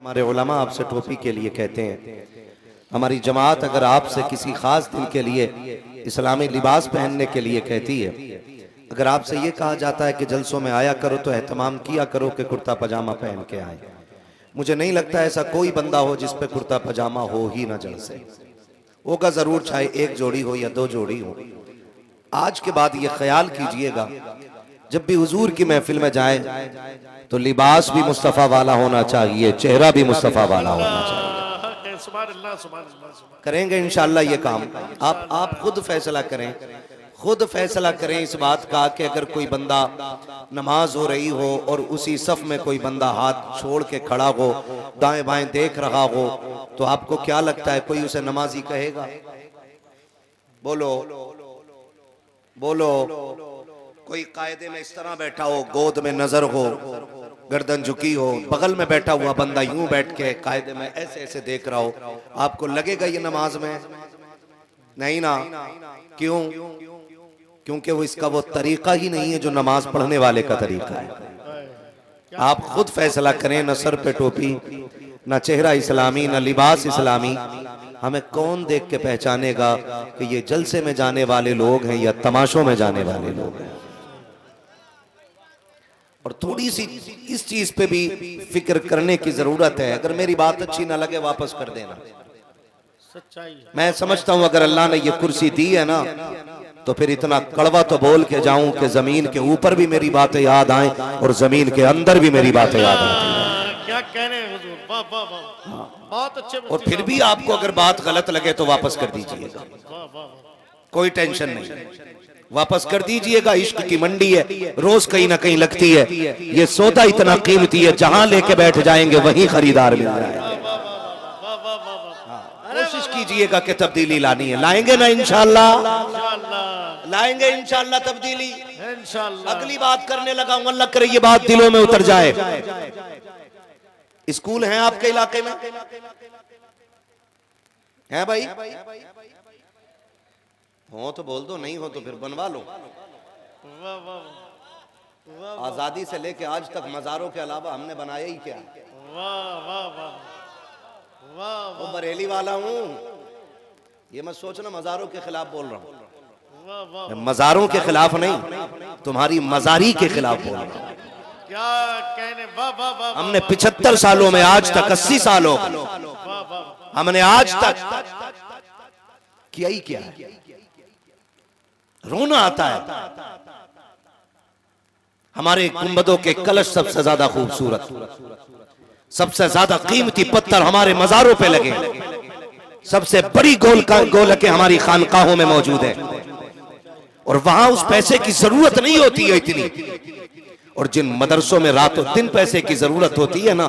हमारे उलमा आपसे टोपी के लिए कहते हैं, हमारी जमात अगर आपसे किसी खास दिन के लिए इस्लामी लिबास पहनने के लिए कहती है, अगर आपसे ये कहा जाता है कि जलसों में आया करो तो एहतमाम किया करो कि कुर्ता पजामा पहन के आए। मुझे नहीं लगता ऐसा कोई बंदा हो जिस पे कुर्ता पजामा हो ही ना जलसे। होगा जरूर, चाहे एक जोड़ी हो या दो जोड़ी हो। आज के बाद ये ख्याल कीजिएगा, जब भी हुजूर की महफिल में जाए तो लिबास भी मुस्तफ़ा वाला होना चाहिए, चेहरा भी मुस्तफ़ा वाला होना चाहिए। करेंगे इंशाअल्लाह ये काम। आप खुद फैसला करें, खुद फैसला करें इस बात का कि अगर कोई बंदा नमाज हो रही हो और उसी सफ में कोई बंदा हाथ छोड़ के खड़ा हो, दाएं बाएं देख रहा हो, तो आपको क्या लगता है कोई उसे नमाजी कहेगा? बोलो बोलो। कोई कायदे में इस तरह बैठा हो, गोद में नजर हो, गर्दन झुकी हो, बगल में बैठा हुआ बंदा यूं बैठ के कायदे में ऐसे ऐसे देख रहा हो, आपको लगेगा ये नमाज में? नहीं ना। क्यों? क्योंकि वो इसका वो तरीका ही नहीं है जो नमाज पढ़ने वाले का तरीका है। आप खुद फैसला करें, न सर पे टोपी, न चेहरा इस्लामी, न लिबास इस्लामी। हमें कौन देख के पहचानेगा कि ये जलसे में जाने वाले लोग हैं या तमाशों में जाने वाले लोग हैं? और थोड़ी सी इस चीज पे भी फिक्र करने की जरूरत है। अगर मेरी बात अच्छी ना लगे वापस कर देना। मैं समझता हूं अगर अल्लाह ने ये कुर्सी दी है ना, तो फिर इतना कड़वा तो बोल के जाऊं कि जमीन के ऊपर भी मेरी बातें याद आए और जमीन के अंदर भी मेरी बातें याद आती। क्या कहने हुजूर, वाह वाह वाह, बहुत अच्छे। और फिर भी आपको अगर बात गलत लगे तो वापस कर दीजिएगा, कोई टेंशन नहीं, वापस कर दीजिएगा। इश्क की मंडी है, रोज कहीं ना कहीं लगती है। ये सौदा इतना कीमती है, जहां लेके बैठ जाएंगे वहीं खरीदार मिल जाएगा। कोशिश कीजिएगा कि तब्दीली लानी है, लाएंगे ना इंशाअल्लाह, लाएंगे इंशाअल्लाह तब्दीली। अगली बात करने लगा हूं, अल्लाह करे ये बात दिलों में उतर जाए। स्कूल हैं आपके इलाके में? है भाई? हो तो बोल दो, नहीं हो तो फिर बनवा लो। आजादी से लेके आज तक मजारों के अलावा हमने बनाया ही क्या? वो बरेली वाला हूं, ये मत सोचना मजारों के खिलाफ बोल रहा हूं। मजारों के खिलाफ नहीं, तुम्हारी मजारी के खिलाफ बोल रहा हूं। क्या कहने, वाह वाह वाह। हमने 75 सालों में आज तक 80 सालों हमने आज तक किया ही क्या है? रोना आता है। हमारे गुंबदों के कलश सबसे ज्यादा खूबसूरत, सबसे ज्यादा कीमती पत्थर हमारे मजारों पे लगे। सबसे बड़ी गोलकें हमारी खानकाहों में मौजूद है, और वहां उस पैसे की जरूरत नहीं होती है इतनी। और जिन मदरसों में रातों दिन पैसे की जरूरत होती है ना,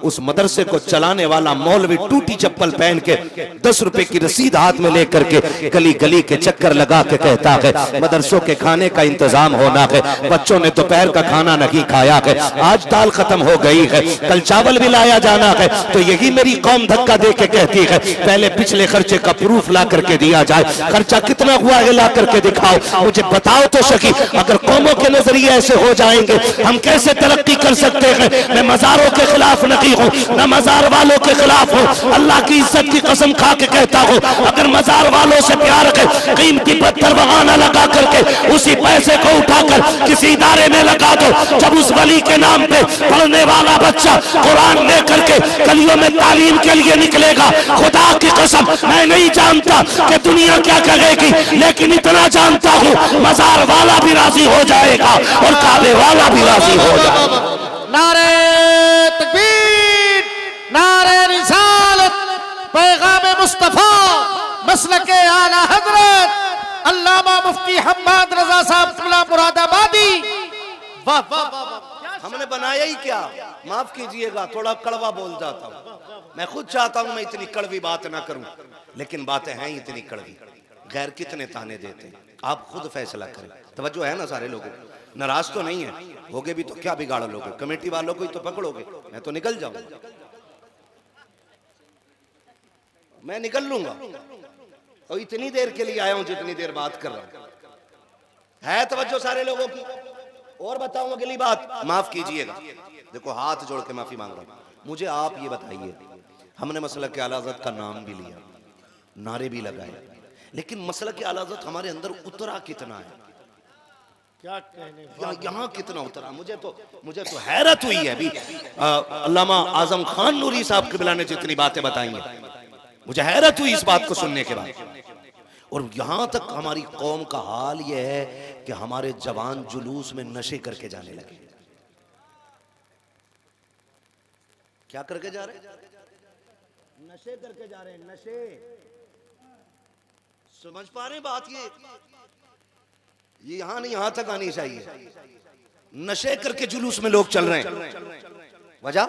उस मदरसे को चलाने वाला मौलवी टूटी चप्पल पहन के 10 रुपए की रसीद हाथ में लेकर के गली गली के चक्कर लगा के कहता है मदरसों के खाने का इंतजाम होना है, बच्चों ने दोपहर का खाना नहीं खाया है, आज दाल खत्म हो गई है, कल चावल भी लाया जाना है। तो यही मेरी कौम धक्का दे के कहती है पहले पिछले खर्चे का प्रूफ ला करके दिया जाए, खर्चा कितना हुआ है ला करके दिखाओ, मुझे बताओ तो सकी। अगर कौमों के नजरिए ऐसे हो जाएंगे हम कैसे तरक्की कर सकते हैं? मैं मजारों के खिलाफ नहीं हूँ, न मजार वालों के खिलाफ हूँ। अल्लाह की इज्जत की कसम खा के कहता हूँ, अगर मजार वालों से प्यार है, कीमती पत्थर वहां न लगा करके उसी पैसे को उठाकर किसी इदारे में लगा दो। जब उस वली के नाम पे पढ़ने वाला बच्चा कुरान ले करके गलियों में तालीम के लिए निकलेगा, खुदा की कसम मैं नहीं जानता कि दुनिया क्या कहेगी, लेकिन इतना जानता हूँ मजार वाला भी राजी हो जाएगा और काबे वाला भी राजी हो जाएगा। नारे तकबीर, नारे रिसालत, पैगाम मुस्तफा, मसलके आला हजरत अल्लामा मुफ्ती हम्माद रजा साहब क़िबला मुरादाबादी। वाह वाह वाह। हमने बनाया ही क्या? माफ कीजिएगा थोड़ा कड़वा बोल जाता हूँ, मैं खुद चाहता हूँ मैं इतनी कड़वी बात ना करूं, लेकिन बातें हैं इतनी कड़वी। गैर कितने ताने देते हैं, आप खुद फैसला करें। तवज्जो है ना सारे लोगों? नाराज तो नहीं है, होगे भी तो क्या बिगाड़ लोगे? कमेटी वालों को ही तो पकड़ोगे, मैं तो निकल जाऊंगा, मैं निकल लूंगा। और इतनी देर के लिए आया हूं जितनी देर बात कर रहा हूं। है तवज्जो सारे लोगों की? और बताऊं अगली बात, माफ कीजिएगा, देखो हाथ जोड़ के माफी मांग रहा हूं, मुझे आप ये बताइए, हमने मसलक आला हज़रत का नाम भी लिया, नारे भी लगाए, लेकिन मसलक आला हज़रत हमारे अंदर उतरा कितना है? क्या कहने, यहाँ कितना उतरा? मुझे तो हैरत हुई है। अभी अल्लामा आजम खान नूरी साहब क़िबला ने जितनी बातें बताई हैं, मुझे हैरत हुई इस बात को सुनने के बाद। और यहां तक हमारी कौम का हाल यह है कि हमारे जवान जुलूस में नशे करके जाने लगे। क्या करके जा रहे? नशे करके जा रहे हैं, नशे। समझ पा रहे हैं बात? ये यहां नहीं, यहां तक आनी चाहिए। नशे करके जुलूस में लोग चल रहे हैं। वजह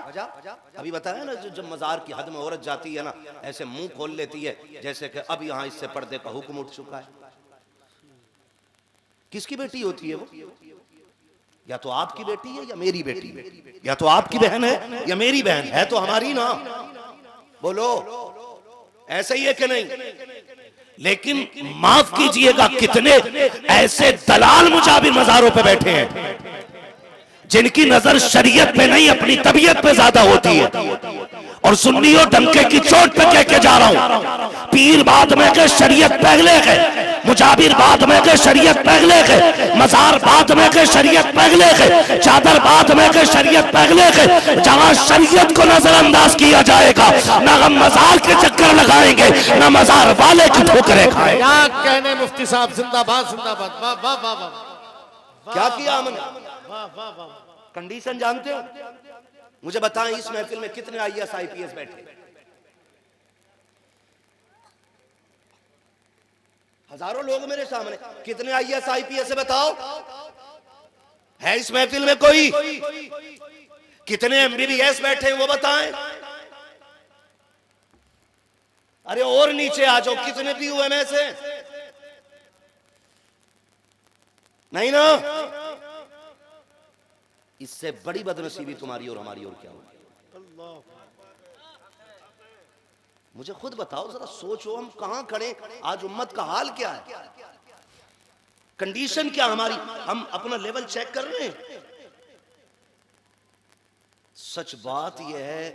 अभी बताया ना, जब मजार की हद में औरत जाती है ना, ऐसे मुंह खोल लेती है जैसे कि अब यहां इससे पर्दे का हुक्म उठ चुका है। किसकी बेटी होती है वो? या तो आपकी बेटी है या मेरी बेटी है, या तो आपकी बहन है या मेरी बहन है, तो हमारी ना। बोलो ऐसा ही है कि नहीं? लेकिन माफ कीजिएगा, कितने ऐसे दलाल मुजाबिर मजारों पे बैठे हैं जिनकी नजर शरीयत पे नहीं, अपनी तबीयत पे ज्यादा होती है। और सुन्नियों डंके की चोट पे कह के जा रहा हूं, पीर बाद में के शरीयत पहले के, मुजाबिर बाद में के शरीयत पहले के, मजार बाद में के शरीयत पहले के, चादर बाद में के शरीयत पहले के। जहां शरीयत को नजरअंदाज किया जाएगा, ना हम मजार के चक्कर लगाएंगे, ना मजार वाले की ठोकरें खाएंगे। क्या कहने मुफ्ती साहब, जिंदाबाद जिंदाबाद। वाह वाह वाह वाह। क्या किया हमने? वाह वाह वाह। कंडीशन जानते हो? मुझे बताएं, इस महफिल में कितने IAS IPS बैठे? हजारों लोग मेरे सामने, कितने IAS IPS है बताओ? है इस महफिल में कोई? कितने MBBS बैठे हैं वो बताएं। अरे और नीचे आ जाओ, कितने PUMS है? नहीं ना? इससे बड़ी बदनसीबी तुम्हारी और हमारी और क्या होगी? मुझे खुद बताओ, जरा सोचो, हम कहां खड़े? आज उम्मत का हाल क्या है? कंडीशन क्या हमारी? हम अपना लेवल चेक कर रहे हैं? सच बात यह है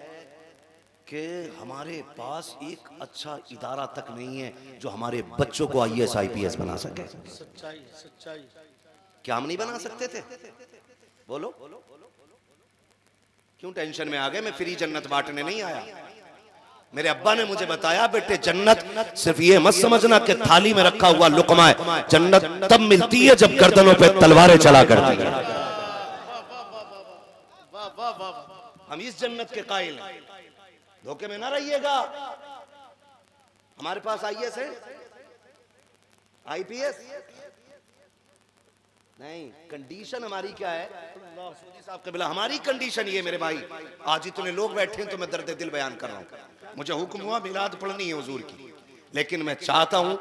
कि हमारे पास एक अच्छा इदारा तक नहीं है जो हमारे बच्चों को IAS IPS बना सके। सच्चाई सच्चाई। क्या हम नहीं बना सकते थे? बोलो क्यों टेंशन में आ गए? मैं फ्री जन्नत बांटने नहीं आया। मेरे अब्बा ने मुझे बताया, बेटे जन्नत सिर्फ ये मत समझना कि थाली में रखा हुआ लुकमा है। जन्नत तब मिलती है जब गर्दनों पे तलवारें चला करती है। हम इस जन्नत के कायल हैं, धोखे में ना रहिएगा। हमारे पास IAS है, IPS नहीं। कंडीशन हमारी क्या है? साहब कबिला, हमारी कंडीशन ये मेरे भाई, आज इतने लोग बैठे हैं तो मैं दर्द दिल बयान कर रहा हूं। मुझे हुक्म हुआ मिलाद पढ़नी है हुजूर की, लेकिन मैं चाहता हूं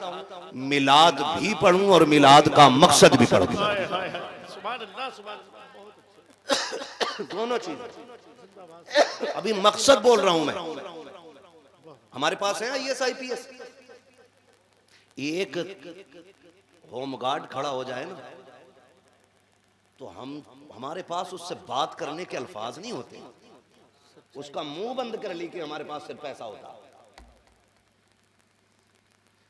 मिलाद भी पढ़ूं और मिलाद का मकसद भी पढ़ूं। दोनों चीज। अभी मकसद बोल रहा हूं मैं। हमारे पास है IAS IPS। एक होमगार्ड खड़ा हो जाए ना, तो हमारे पास उससे बात करने के अल्फाज नहीं होते। उसका मुंह बंद कर ली कि हमारे पास सिर्फ पैसा होता।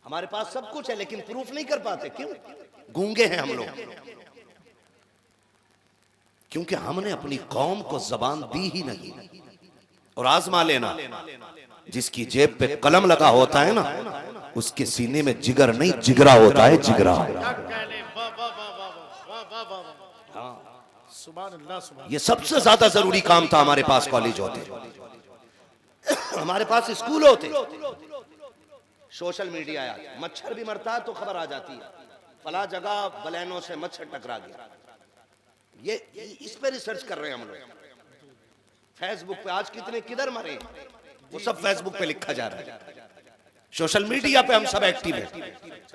हमारे पास सब कुछ है लेकिन प्रूफ नहीं कर पाते। क्यों? गूंगे हैं हम लोग, क्योंकि हमने अपनी कौम को जबान दी ही नहीं। और आजमा लेना, जिसकी जेब पे कलम लगा होता है ना, उसके सीने में जिगर नहीं जिगरा होता है, जिगरा। ये सबसे ज्यादा जरूरी काम था। हमारे पास कॉलेज होते, हमारे पास स्कूल होते। सोशल मीडिया आया, मच्छर भी मरता है तो खबर आ जाती है, फला जगह बलैनों से मच्छर टकरा गया। ये इस पे रिसर्च कर रहे हैं हम लोग। फेसबुक पे आज कितने किधर मरे, वो सब फेसबुक पे लिखा जा रहा है। सोशल मीडिया पे हम सब एक्टिव हैं।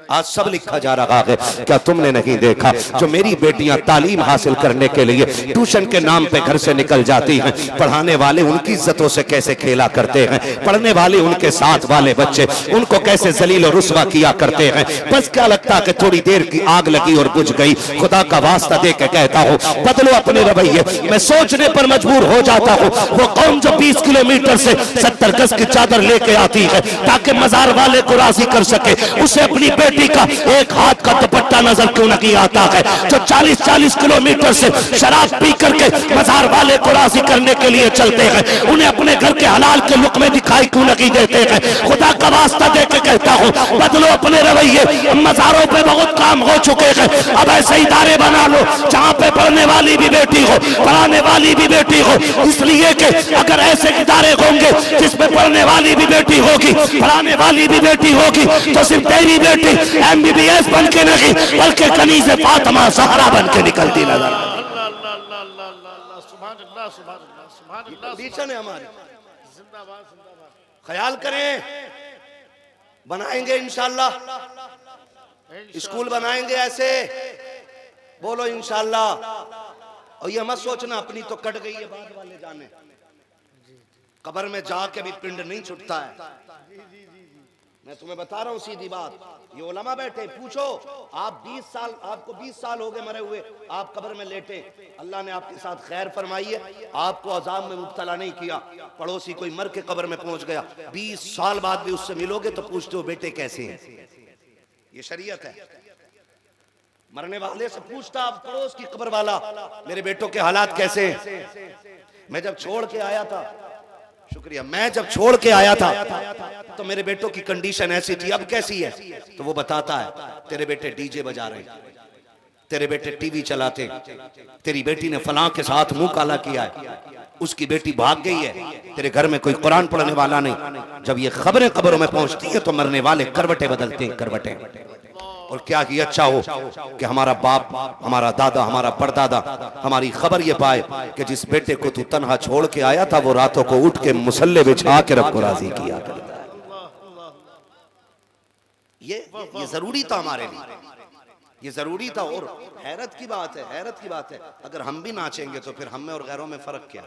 आज सब लिखा जा रहा है, क्या तुमने नहीं देखा जो मेरी बेटियां तालीम हासिल करने के लिए ट्यूशन के नाम पे घर से निकल जाती हैं, पढ़ाने वाले उनकी इज्जतों से कैसे खेला करते हैं, पढ़ने वाले उनके साथ वाले बच्चे उनको कैसे जलील और रुस्वा किया करते हैं। बस क्या लगता कि थोड़ी देर की आग लगी और बुझ गई। खुदा का वास्ता दे के कहता हूँ, बदलो अपने रवैये। मैं सोचने पर मजबूर हो जाता हूँ, वो कौम जो 20 किलोमीटर से 70 गज की चादर लेके आती है ताकि मजार वाले को राजी कर सके, उसे अपनी बेटी का एक हाथ का दुपट्टा नजर क्यों नहीं आता है। जो 40-40 किलोमीटर से शराब पी करके मजार वाले को राजी करने के लिए चलते हैं, उन्हें अपने घर के हलाल के लुक़्मे दिखाई क्यों नहीं देते हैं। खुदा का वास्ता दे के कहता हूँ, बदलो अपने रवैये। मजारों पे बहुत काम हो चुके हैं, अब ऐसे इदारे बना लो जहाँ पे पढ़ने वाली भी बेटी हो, पढ़ाने वाली भी बेटी हो। इसलिए कि अगर ऐसे इदारे होंगे जिसमें पढ़ने वाली भी बेटी होगी, पढ़ाने वाली भी बेटी होगी, तो सिर्फ तेरी बेटी MBBS बन के नहीं बल्कि कनीज़े फातिमा ज़हरा बन के निकलती नजर। कंडीशन है हमारी, ख्याल करें। बनाएंगे इंशाल्लाह, स्कूल बनाएंगे ऐसे, बोलो इंशाल्लाह। और ये मत सोचना अपनी तो कट गई है, बाद वाले जाने। कब्र में जाके भी पिंड नहीं छुटता है। मैं तुम्हें बता रहा हूं सीधी बात। ये उलमा बैठे, पूछो आप 20 साल, आपको 20 साल हो गए मरे हुए, आप कब्र में लेटे, अल्लाह ने आपके साथ खैर फरमाई है, आपको अजाब में मुब्तला नहीं किया। पड़ोसी कोई मर के कब्र में पहुंच गया, 20 साल बाद भी उससे मिलोगे तो पूछते हो बेटे कैसे हैं। ये शरीयत है। मरने वाले से पूछता आप पड़ोस की कब्र वाला, मेरे बेटों के हालात कैसे हैं। मैं जब छोड़ के आया था, शुक्रिया, मैं जब छोड़ के आया था तो मेरे बेटों की कंडीशन ऐसी थी, अब कैसी है। तो वो बताता है, तेरे बेटे डीजे बजा रहे, तेरे बेटे टीवी चलाते, तेरी बेटी ने फलां के साथ मुंह काला किया है, उसकी बेटी भाग गई है, तेरे घर में कोई कुरान पढ़ने वाला नहीं। जब ये खबरें कब्रों में पहुंचती है तो मरने वाले करवटें बदलते हैं, करवटें। और क्या ही अच्छा हो कि हमारा बाप, हमारा दादा, हमारा परदादा हमारी खबर ये पाए कि जिस बेटे को तू तन्हा छोड़ के आया था वो रातों को उठ के मुसल्ले बिछा के रब को राजी किया करता है। ये जरूरी था हमारे लिए, ये जरूरी था। और हैरत की बात है, हैरत की बात है, अगर हम भी नाचेंगे तो फिर हम में और गैरों में फर्क क्या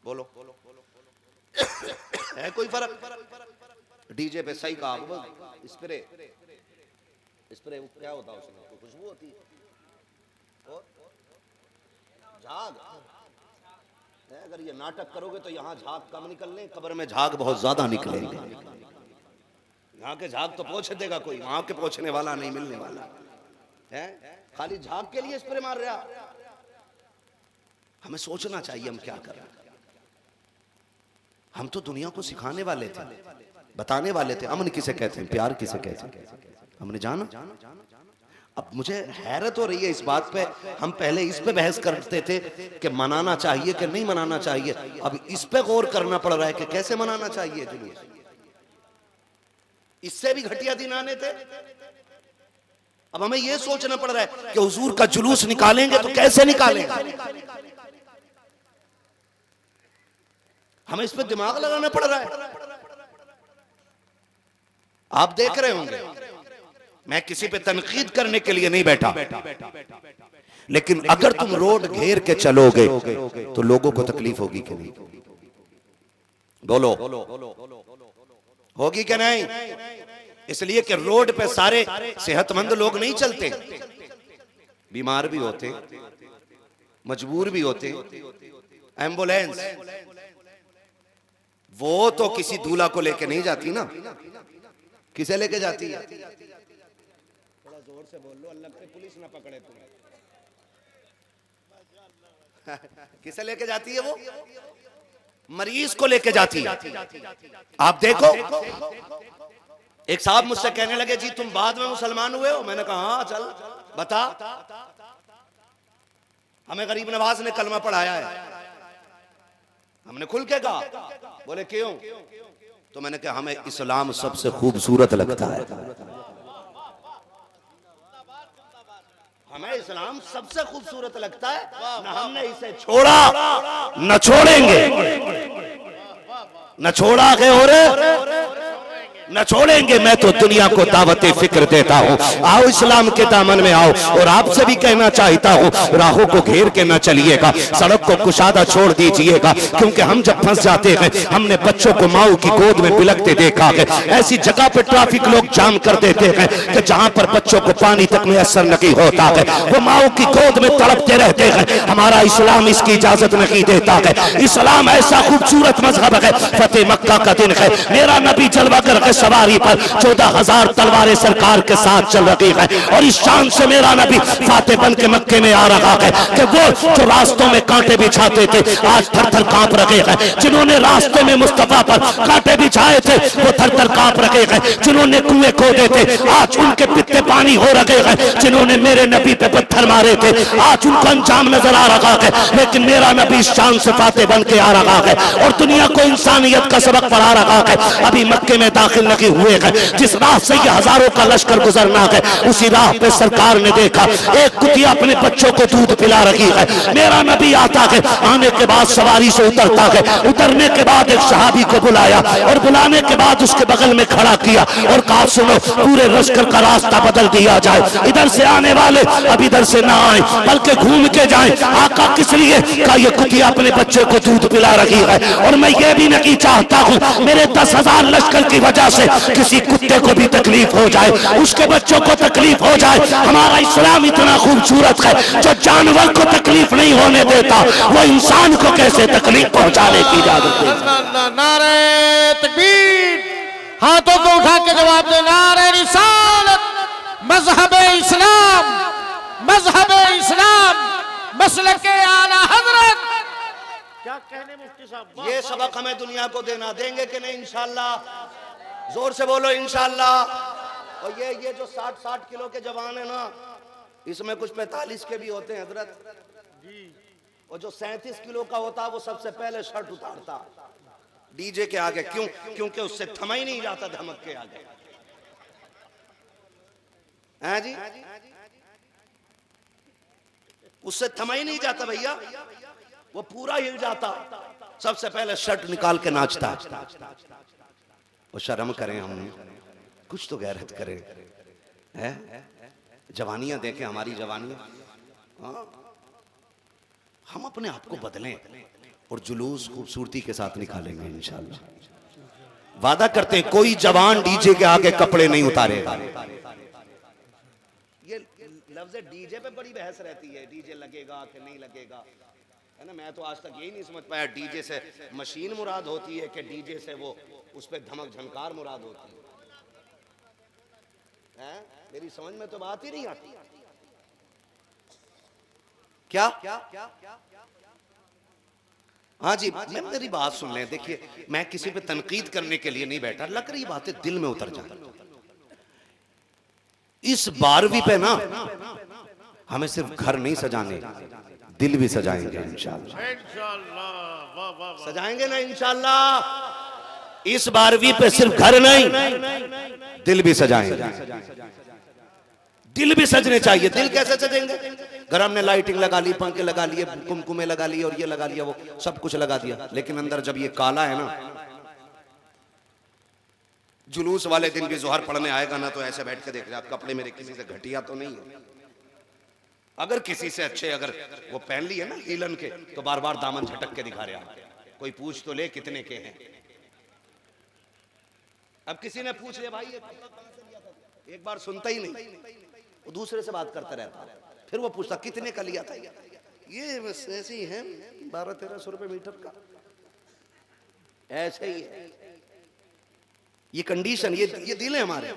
बोलो, है कोई फर्क। डीजे पे सही कहा, स्प्रे क्या होता है उसमें, तो खुशबू होती है और झाग। अगर ये नाटक करोगे तो यहाँ झाग कम निकलने, कब्र में झाग बहुत ज्यादा निकलेंगे। यहाँ के झाग तो पोंछ देगा कोई, वहां के पोंछने वाला नहीं मिलने वाला है। खाली झाग के लिए स्प्रे मार रहा। हमें सोचना चाहिए हम क्या कर रहे हैं। हम तो दुनिया को सिखाने वाले थे, बताने वाले थे अमन किसे कहते हैं, प्यार किसे कहते हैं, हमने जाना। अब मुझे हैरत हो रही है इस बात पे, हम पहले इस पे बहस करते थे कि मनाना चाहिए कि नहीं मनाना चाहिए, अब इस पे गौर करना पड़ रहा है कि कैसे मनाना चाहिए जुलूस। इससे भी घटिया दिन आने थे, अब हमें यह सोचना पड़ रहा है कि हुजूर का जुलूस निकालेंगे तो कैसे निकालेंगे। हमें इस पे दिमाग लगाना पड़ रहा है। आप देख रहे होंगे, मैं किसी पे तनकीद करने के लिए नहीं बैठा, लेकिन अगर तुम रोड घेर के चलोगे तो लोगों को तकलीफ होगी कि नहीं, बोलो होगी कि नहीं। इसलिए कि रोड पे सारे सेहतमंद लोग नहीं चलते, बीमार भी होते, मजबूर भी होते। एम्बुलेंस वो तो किसी दूल्हा को लेके नहीं जाती ना, किसे लेके जाती है। थोड़ा जोर से बोल लो, अल्लाह करे पुलिस ना पकड़े तुम्हें। किसे लेके जाती है वो, मरीज को लेके जाती है। आप देखो, एक साहब मुझसे कहने लगे जी तुम बाद में मुसलमान हुए हो। मैंने कहा हाँ चल बता। हमें गरीब नवाज ने कलमा पढ़ाया है। हमने खुल के कहा, बोले क्यों? तो मैंने कहा हमें इस्लाम सबसे खूबसूरत लगता है, हमें इस्लाम सबसे खूबसूरत लगता है, न हमने इसे छोड़ा न छोड़ेंगे, न छोड़ा के हो रहे न छोड़ेंगे। मैं तो दुनिया को दावत फिक्र देता हूँ, आओ इस्लाम के दामन में आओ। और आपसे भी कहना चाहता हूँ, राहों को घेर के न चलिएगा, सड़क को कुशादा छोड़ दीजिएगा, क्योंकि हम जब फंस जाते हैं, हमने बच्चों को माओ की गोद में बिलखते देखा है। ऐसी जगह पर ट्रैफिक लोग जाम कर देते हैं कि जहां पर बच्चों को पानी तक मैसर नहीं होता है, वो माओ की गोद में तड़पते रहते हैं। हमारा इस्लाम इसकी इजाजत नहीं देता है। इस्लाम ऐसा खूबसूरत मजहब है, फतेह मक्का का दिन है, मेरा नबी जलवा कर सवारी पर 14,000 तलवारें सरकार के साथ चल रही है, और इस शान से मेरा नबी फातेह बन के मक्के में आ रहा है कि वो जो रास्तों में कांटे बिछाते थे आज थर थर कांप रहे हैं। जिन्होंने रास्ते में मुस्तफा पर कांटे बिछाए थे वो थर थर कांप रहे हैं। जिन्होंने कुएं खोदे थे आज उनके पित्ते पानी हो रहे हैं। जिन्होंने मेरे नबी पे पत्थर मारे थे आज उनको अंजाम नजर आ रहा है, लेकिन मेरा नबी इस शान से फातेह बन के आ रहा है और दुनिया को इंसानियत का सबक पढ़ा रहा है। अभी मक्के में दाखिल नहीं हुए हैं, जिस राह से ये हजारों का लश्कर गुजरना है, उसी राह पे सरकार ने देखा एक कुतिया अपने बच्चों को दूध पिला रही है। मेरा नबी आता है, आने के बाद सवारी से उतरता है, उतरने के बाद एक सहाबी को बुलाया और बुलाने के बाद उसके बगल में खड़ा किया और कहा सुनो, पूरे लश्कर का रास्ता बदल दिया जाए, इधर से आने वाले अब इधर से ना आए बल्कि घूम के जाएं। आका किस लिए? का ये कुतिया अपने बच्चे को दूध पिला रही है और मैं ये भी नहीं चाहता हूँ मेरे 10,000 लश्कर की वजह से किसी कुत्ते को भी तकलीफ हो जाए, उसके बच्चों को तकलीफ हो जाए। हमारा इस्लाम इतना खूबसूरत है, जो जानवर को तकलीफ नहीं होने देता वो इंसान को कैसे तकलीफ पहुंचाने की इजाजत देता। नारे तकबीर, हाथों को उठा के जवाब दे, नारे रिसालत, मजहब इस्लाम, मजहब इस्लाम, मसलक आला हजरत। क्या कहने मुफ्ती साहब? ये सबक हमें दुनिया को देना, देंगे कि नहीं इंशाअल्लाह? जोर से बोलो इंशाअल्लाह। और ये जो 60 किलो के जवान है ना, इसमें कुछ 45 के भी होते हैं हजरत जी, और जो 37 किलो का होता वो सबसे पहले शर्ट उतारता डीजे के आगे। क्यों? क्योंकि उससे थमा ही नहीं जाता धमक के आगे। हैं जी, उससे थमा ही नहीं जाता भैया, वो पूरा हिल जाता, सबसे पहले शर्ट निकाल के नाचता। और शर्म करें, हम कुछ तो गैरत करें, है? जवानियां देखें हमारी जवानियां। हम अपने आप को बदलें और जुलूस खूबसूरती के साथ निकालेंगे इंशाअल्लाह। वादा करते हैं कोई जवान डीजे के आगे कपड़े नहीं उतारेगा। ये लफ्ज़ डीजे पे बड़ी बहस रहती है, डीजे लगेगा कि नहीं लगेगा, है ना? मैं तो आज तक यही नहीं समझ पाया डीजे से मशीन मुराद होती है कि डीजे से वो उस पर धमक झनकार मुराद होती है? मेरी समझ में तो बात ही नहीं आती। क्या? हाँ जी, मैं मेरी बात सुन लें। देखिए, मैं किसी पे तनकीद करने के लिए नहीं बैठा, लग रही बातें दिल में उतर जाती। इस 12वीं पे ना हमें सिर्फ घर नहीं सजाने, दिल भी सजाएंगे इंशाअल्लाह। सजाएंगे ना इंशाअल्लाह। इस 12वीं पे सिर्फ घर नहीं, दिल भी सजाएंगे। दिल भी सजने चाहिए। दिल कैसे सजेंगे? घर हमने लाइटिंग लगा ली, पंखे लगा लिए, कुमकुमे लगा लिए और ये लगा लिया, वो सब कुछ लगा दिया, लेकिन अंदर जब ये काला है ना, जुलूस वाले दिन भी जोहर पढ़ने आएगा ना तो ऐसे बैठ के देख रहा, कपड़े मेरे किसी से घटिया तो नहीं है। अगर किसी से अच्छे अगर वो पहन लिए ना लीलन के, तो बार बार दामन झटक के दिखा रहा, कोई पूछ तो ले कितने के हैं। अब किसी ने पूछ लिया भाई ये, एक बार सुनता ही नहीं, वो दूसरे से बात करता रहता, फिर वो पूछता कितने का लिया था, ये बस ऐसे ही है 1200-1300 रुपए मीटर का, ऐसे ही है। ये कंडीशन, ये दिल है हमारे।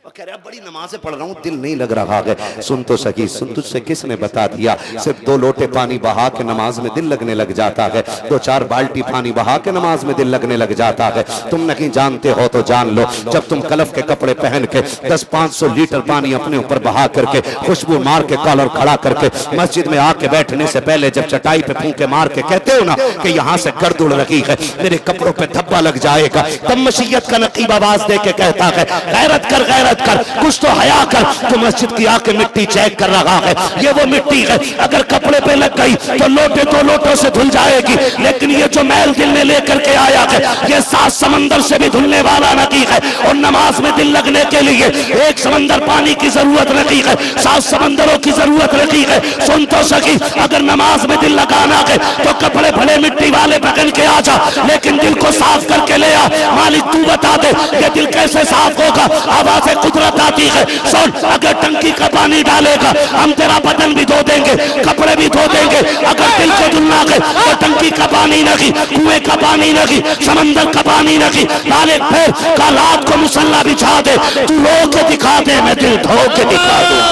और कह रहा बड़ी नमाजें पढ़ रहा हूँ, दिल नहीं लग रहा है। सुन तो सकी, सुन तुझसे किसने बता दिया, सिर्फ 2 लोटे पानी बहा के नमाज में दिल लगने लग जाता है, 2-4 बाल्टी पानी बहा के नमाज में दिल लगने लग जाता है। तुम नहीं जानते हो तो जान लो, जब तुम कलफ के कपड़े पहन के 10-500 लीटर पानी अपने ऊपर बहा करके, खुशबू मार के कॉलर खड़ा करके मस्जिद में आके बैठने से पहले जब चटाई पे फूंके मार के कहते हो ना कि यहाँ से गर्द उड़ रही है, मेरे कपड़ों पे धब्बा लग जाएगा, तब मशीयत का नकीब आवाज दे के कहता है गैरत कर, गैरत गैरत कर, कुछ तो हया कर। तो मस्जिद की आके मिट्टी चेक कर रहा है, ये वो मिट्टी है अगर कपड़े पे लग गई तो लोटे तो लोटों से धुल जाएगी, लेकिन ये जो मैल दिल में लेकर के आया है ये 7 समंदर से भी धुलने वाला नहीं है। और नमाज में दिल लगने के लिए एक समंदर पानी की जरूरत नहीं है, 7 समंदरों की जरूरत नहीं है। सुन तो सकी, अगर नमाज में दिल लगाना है तो कपड़े भले मिट्टी वाले पहन के आ जा, लेकिन दिल को साफ करके ले आ। मालिक तू बता दे ये दिल कैसे साफ होगा? आवाज कुदरत आती है, सुन, अगर टंकी का पानी डालेगा हम तेरा बदन भी धो देंगे, कपड़े भी धो देंगे। अगर दिल को धुलना है तो टंकी का पानी नहीं, कुएं का पानी नहीं, समंदर का पानी नहीं। मालिक फिर कल रात को मुसल्ला बिछा दे, तू रो के दिखा दे, मैं दिल धो के दिखा दूं।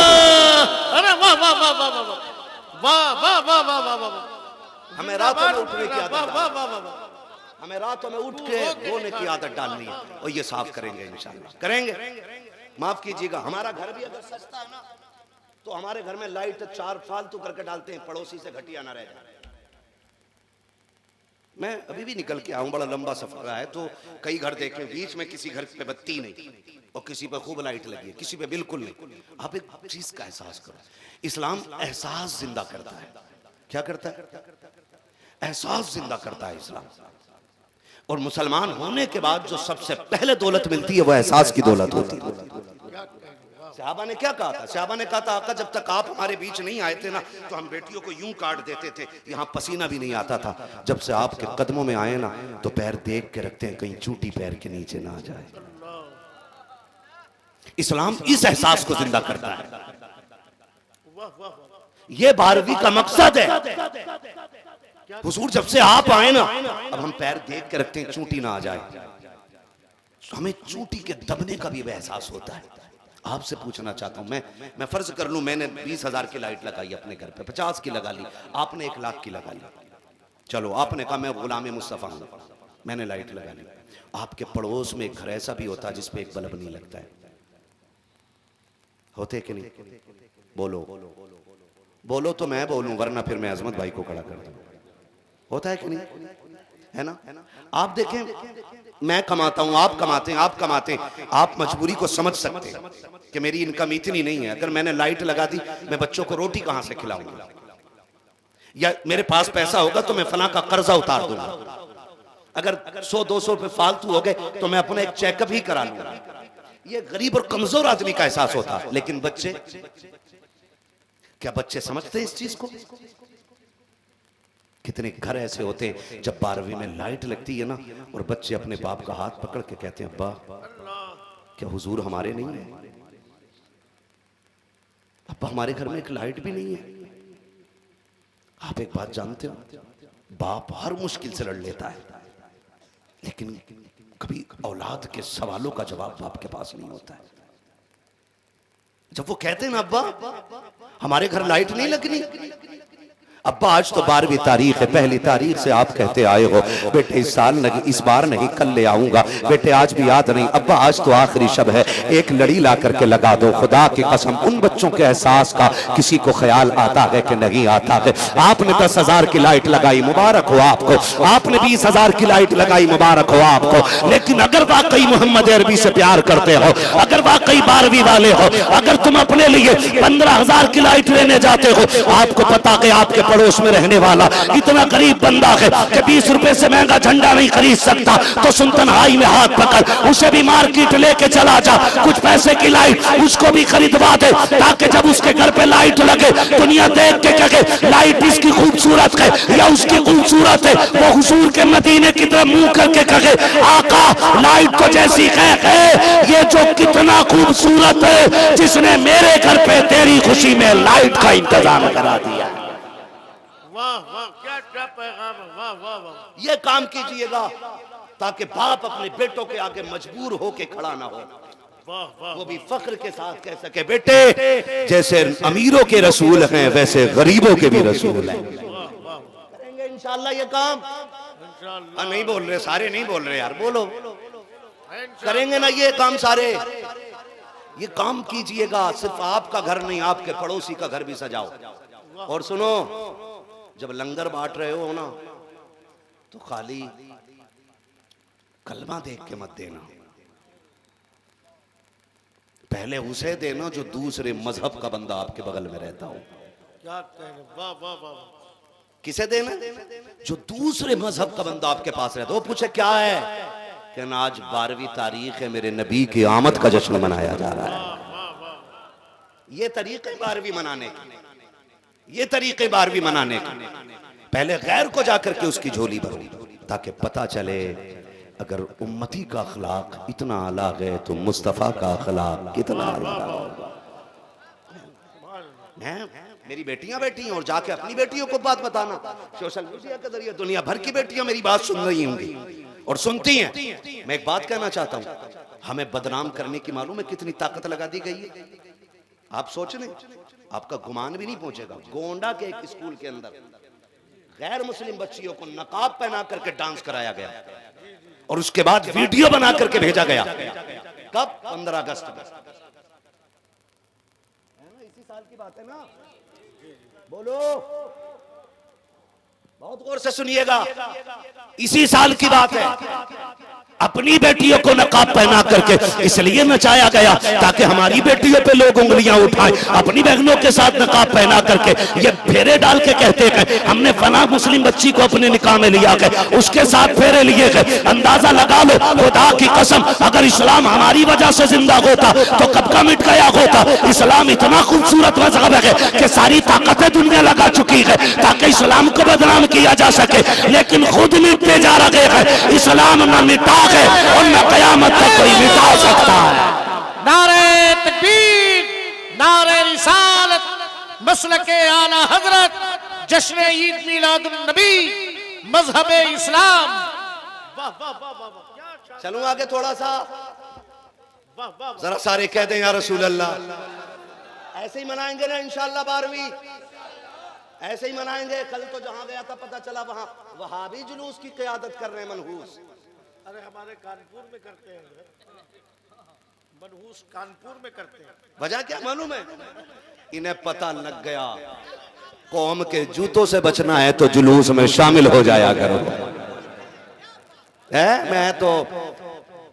अरे वाह वाह वाह वाह वाह वाह वाह वाह वाह वाह वाह। हमें रातों में उठने की आदत, हमें रातों में उठ के रोने की आदत डालनी है, और ये साफ करेंगे इंशाल्लाह, करेंगे। माफ कीजिएगा, हमारा घर भी अगर सस्ता है ना तो हमारे घर में लाइट 4 फालतू करके डालते हैं, पड़ोसी से घटिया ना रह जाए। मैं अभी भी निकल के आऊं, बड़ा लंबा सफर रहा है, तो कई घर देखे, बीच में किसी घर पे बत्ती नहीं और किसी पे खूब लाइट लगी है, किसी पे बिल्कुल नहीं। आप एक चीज का एहसास करो, इस्लाम एहसास जिंदा करता है। क्या करता है? एहसास जिंदा करता है इस्लाम। और मुसलमान होने के बाद जो सबसे पहले दौलत मिलती है वो एहसास की दौलत होती है। सहाबा ने क्या कहा था? सहाबा ने कहा था आका जब तक आप हमारे बीच नहीं आए थे ना तो हम बेटियों को यूं काट देते थे, यहाँ पसीना भी नहीं आता था। जब से आपके कदमों में आए ना तो पैर देख के रखते हैं कहीं चूटी पैर के नीचे ना आ जाए। इस्लाम इस एहसास को जिंदा करता है। ये 12वीं का मकसद है। हुजूर जब से आप आए ना अब हम पैर देख के रखते हैं चूटी ना आ जाए। हमें चूटी के दबने का भी एहसास होता है। आपसे पूछना चाहता हूं, मैं फर्ज कर लूं मैंने 20,000 की लाइट लगाई अपने घर पे, 50 की लगा ली, आपने 1 लाख की लगा ली। चलो आपने कहा मैं गुलाम मुस्तफा हूं, मैंने लाइट लगा ली। आपके पड़ोस में एक घर ऐसा भी होता है जिसपे एक बल्ब नहीं लगता है, होते कि नहीं? बोलो बोलो तो मैं बोलूं, वरना फिर मैं अजमत भाई को खड़ा कर दूं। होता है कि नहीं? है ना? आप देखें, मैं कमाता हूं, आप कमाते हैं, आप कमाते हैं, आप मजबूरी को समझ सकते हैं कि मेरी इनकम इतनी नहीं है। अगर मैंने लाइट लगा दी मैं बच्चों को रोटी कहां से खिलाऊंगा? या मेरे पास पैसा होगा तो मैं फला का कर्जा उतार दूंगा। अगर 100-200 रुपए फालतू हो गए तो मैं अपना एक चेकअप ही करा लूंगा। ये गरीब और कमजोर आदमी का एहसास होता है। लेकिन बच्चे, क्या बच्चे समझते हैं इस चीज को? कितने घर ऐसे होते हैं जब 12वीं में लाइट लगती है ना और बच्चे अपने बाप का हाथ पकड़ के कहते हैं अब्बा क्या हुजूर हमारे नहीं है? अब्बा हमारे घर में एक लाइट भी नहीं है। आप एक बात जानते हो, बाप हर मुश्किल से लड़ लेता है लेकिन कभी औलाद के सवालों का जवाब बाप के पास नहीं होता है। जब वो कहते हैं ना अब्बा हमारे घर लाइट नहीं लगनी, अब्बा आज तो 12वीं तारीख है, पहली तारीख से आप कहते आए हो बेटे इस साल नहीं, इस बार नहीं, कल ले आऊंगा। बेटे आज भी याद नहीं, अब्बा आज तो आखिरी शब है, एक लड़ी ला करके लगा दो। खुदा की कसम उन बच्चों के एहसास का किसी को ख्याल आता है कि नहीं आता है? आपने 10,000 की लाइट लगाई, मुबारक हो आपको। आपने 20,000 की लाइट लगाई, मुबारक हो आपको। लेकिन अगर वाकई मोहम्मद अरबी से प्यार करते हो, अगर वाकई 12वीं वाले हो, अगर तुम अपने लिए 15,000 की लाइट लेने जाते हो, आपको पता कि आपके पड़ोस में रहने वाला इतना गरीब बंदा है कि 20 रुपए से महंगा झंडा नहीं खरीद सकता, तो सुन तन्हाई में हाथ पकड़ उसे भी मार्केट लेके चला जा, कुछ पैसे की लाइट उसको भी खरीदवा दे, ताकि जब उसके घर पे लाइट लगे दुनिया देख के कहे लाइट इसकी खूबसूरत है या उसकी खूबसूरत है। वो हुजूर के मदीने की तरफ मुंह करके कहे आका लाइट तो जैसी है ये जो कितना खूबसूरत है, जिसने मेरे घर पे तेरी खुशी में लाइट का इंतजाम करा दिया। वाह वाह क्या पैगाम है, वाह वाह वाह। ये काम कीजिएगा ताकि बाप अपने बेटों के आगे मजबूर होके खड़ा ना हो, वो भी फख्र के साथ कह सके बेटे जैसे अमीरों के रसूल हैं वैसे गरीबों के भी रसूल हैं। करेंगे इंशाल्लाह ये काम। नहीं बोल रहे सारे, नहीं बोल रहे यार, बोलो करेंगे ना ये काम सारे। ये काम कीजिएगा, सिर्फ आपका घर नहीं आपके पड़ोसी का घर भी सजाओ। और सुनो, जब लंगर बांट रहे हो ना तो खाली कलमा देख के मत देना, पहले उसे देना जो दूसरे मजहब का बंदा आपके बगल में रहता हो। क्या कह रहे, वाह वाह वाह। किसे देना? जो दूसरे मजहब का बंदा आपके पास रहता हो। वो पूछे क्या है, कहना आज 12वीं तारीख है, मेरे नबी की आमद का जश्न मनाया जा रहा है। ये तरीके 12वीं मनाने के, ये तरीके 12वीं मनाने के। पहले गैर को जाकर के उसकी झोली भरो, ताकि पता चले अगर उम्मती का अखलाक इतना आला है तो मुस्तफ़ा का अखलाक कितना आला होगा। मेरी बेटियां बैठी हैं और जाके अपनी बेटियों को बात बताना। सोशल मीडिया के जरिए दुनिया भर की बेटियां मेरी बात सुन रही होंगी और सुनती हैं। मैं एक बात कहना चाहता हूं, हमें बदनाम करने की मालूम है कितनी ताकत लगा दी गई है। आप सोच लें, आपका गुमान भी नहीं पहुंचेगा। गोंडा के एक स्कूल के अंदर गैर मुस्लिम बच्चियों को नकाब पहना करके डांस कराया गया और उसके बाद वीडियो बना करके भेजा गया। कब? 15 अगस्त में। इसी साल की बात है ना? बोलो, बहुत गौर से सुनिएगा। इसी साल की बात है। अपनी बेटियों को नकाब पहना करके इसलिए नचाया गया ताकि हमारी बेटियों पे लोग उंगलियां उठाएं। अपनी बहनों के साथ नकाब पहना करके ये फेरे डाल के कहते हैं हमने फला मुस्लिम बच्ची को अपने निकाह में लिया गया, उसके साथ फेरे लिए गए। अंदाजा लगा लो, खुदा की कसम, अगर इस्लाम हमारी वजह से जिंदा होता तो कब का मिट गया होता। इस्लाम इतना खूबसूरत मजहब है कि सारी ताकतें दुनिया लगा चुकी है ताकि इस्लाम को बदनाम किया जा सके, लेकिन खुद मिटते जा रहे हैं। इस्लाम न मिटा है और न कयामत तक कोई मिटा सकता है। नारे तकबीर, नारे रिसालत, मसलके आला हजरत, जश्न ईद मिलादुन नबी, मजहबे इस्लाम। वाह वाह वाह वाह। चलूं आगे थोड़ा सा, जरा सारे कह दें या रसूल अल्लाह। ऐसे ही मनाएंगे ना इंशाअल्लाह 12वीं, ऐसे ही मनाएंगे। कल तो जहां गया था पता चला वहां वहाबी जुलूस की क़यादत कर रहे हैं मनहूस। अरे हमारे कानपुर में करते हैं, मनहूस कानपुर में करते हैं। वजह क्या मालूम है? इन्हें पता लग गया कौम के जूतों से बचना है तो जुलूस में शामिल हो जाया करो।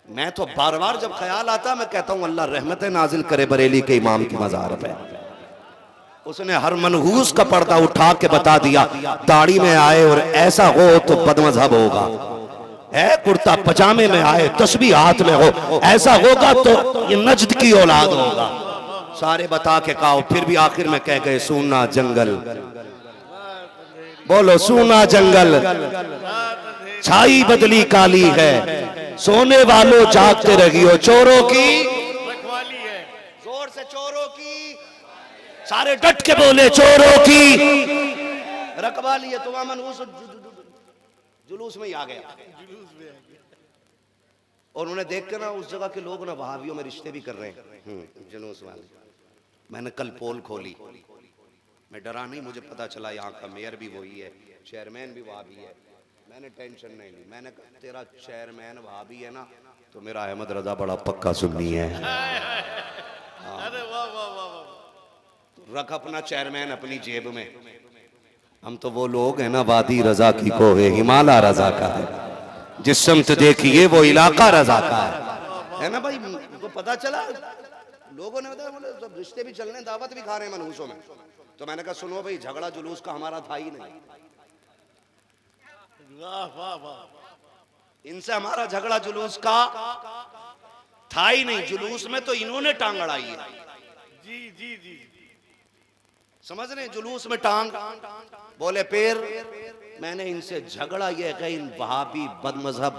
मैं तो बार बार जब ख्याल आता मैं कहता हूं अल्लाह रहमतें नाजिल करे बरेली के इमाम की मज़ार पे। उसने हर मनहूस का पर्दा उठा के बता दिया दाढ़ी में आए और ऐसा हो तो बदमज़हब होगा, है कुर्ता पजामे में आए तस्बीह हाथ में हो ऐसा होगा तो ये नज्द की औलाद होगा। सारे बता के कहा, फिर भी आखिर में कह गए सूना जंगल। बोलो सूना जंगल, छाई बदली काली है, सोने वालों जागते रहियो, चोरों की रखवाली है। जोर से चोरों की, सारे डट के बोले चोरों की रखवाली है। तो मनहूस जुलूस में ही आ गया। और उन्हें देख के ना उस जगह के लोग ना वहाबियों में रिश्ते भी कर रहे हैं जुलूस वाले। मैंने कल पोल खोली, मैं डरा नहीं, मुझे पता चला यहाँ का मेयर भी वही है, चेयरमैन भी वहाबी है। मैंने टेंशन नहीं ली, मैंने कहा तेरा चेयरमैन वहाबी है ना तो मेरा अहमद रजा बड़ा पक्का सुन्नी है। अरे वाह वाह वाह। रख अपना चेयरमैन अपनी जेब में। हम तो वो लोग हैं ना, वादी रजा की को है, हिमालय रजा का है, जिस समत देखिए वो इलाका रजा का है ना भाई। उनको पता चला, लोगों ने बताया बोले सब रिश्ते भी चल रहे हैं, दावत भी खा रहे हैं मनहूसों में। तो मैंने कहा सुनो भाई, झगड़ा जुलूस का हमारा था ही नहीं। वाह वाह वाह। इनसे हमारा झगड़ा जुलूस का था ही नहीं। जुलूस में तो इन्होंने टांग अड़ाई है। जी जी जी, समझ रहे हैं? जुलूस में टांग बोले पैर। मैंने इनसे झगड़ा यह है, इन वहाबी बदमजहब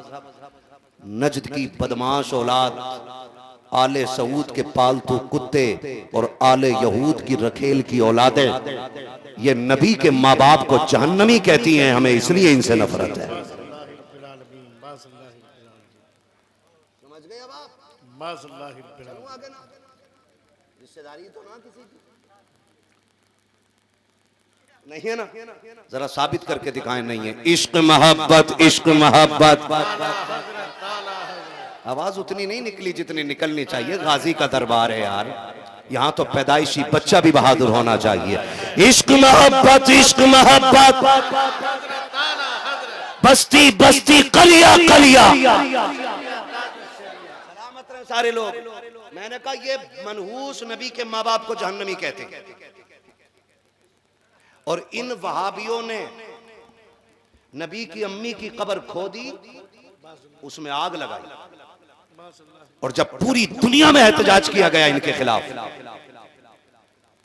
नजद की बदमाश औलाद, आले सऊद के पालतू कुत्ते और आले यहूद की रखेल की औलादें, ये नबी के माँ बाप को जहन्नमी कहती हैं, हमें इसलिए इनसे नफरत है। समझ गए अब आप? रिश्तेदारी तो ना किसी की नहीं है ना, जरा साबित करके दिखाएं नहीं है। इश्क मोहब्बत, इश्क मोहब्बत। आवाज उतनी नहीं निकली जितनी निकलनी चाहिए। गाजी का दरबार है यार, यहाँ तो पैदाइशी बच्चा भी बहादुर होना चाहिए। इश्क मोहब्बत, इश्क मोहब्बत, बस्ती बस्ती कलिया कलिया। सलामत रहे सारे लोग। मैंने कहा ये मनहूस नबी के माँ बाप को जहन्नमी कहते हैं। और इन वहाबियों ने नबी की अम्मी की कब्र खोदी, उसमें आग लगाई, और जब पूरी दुनिया में एहतजाज किया गया इनके खिलाफ,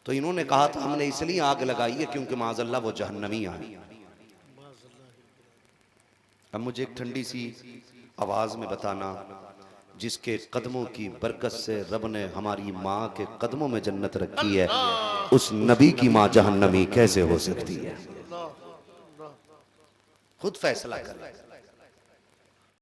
तो इन्होंने कहा था हमने इसलिए आग लगाई है क्योंकि माज़अल्लाह वो जहन्नमी आए। अब मुझे एक ठंडी सी आवाज में बताना, जिसके कदमों की बरकत से रब ने हमारी माँ के कदमों में जन्नत रखी है, उस नबी की माँ जहन्नमी कैसे हो सकती है? खुद फैसला कर।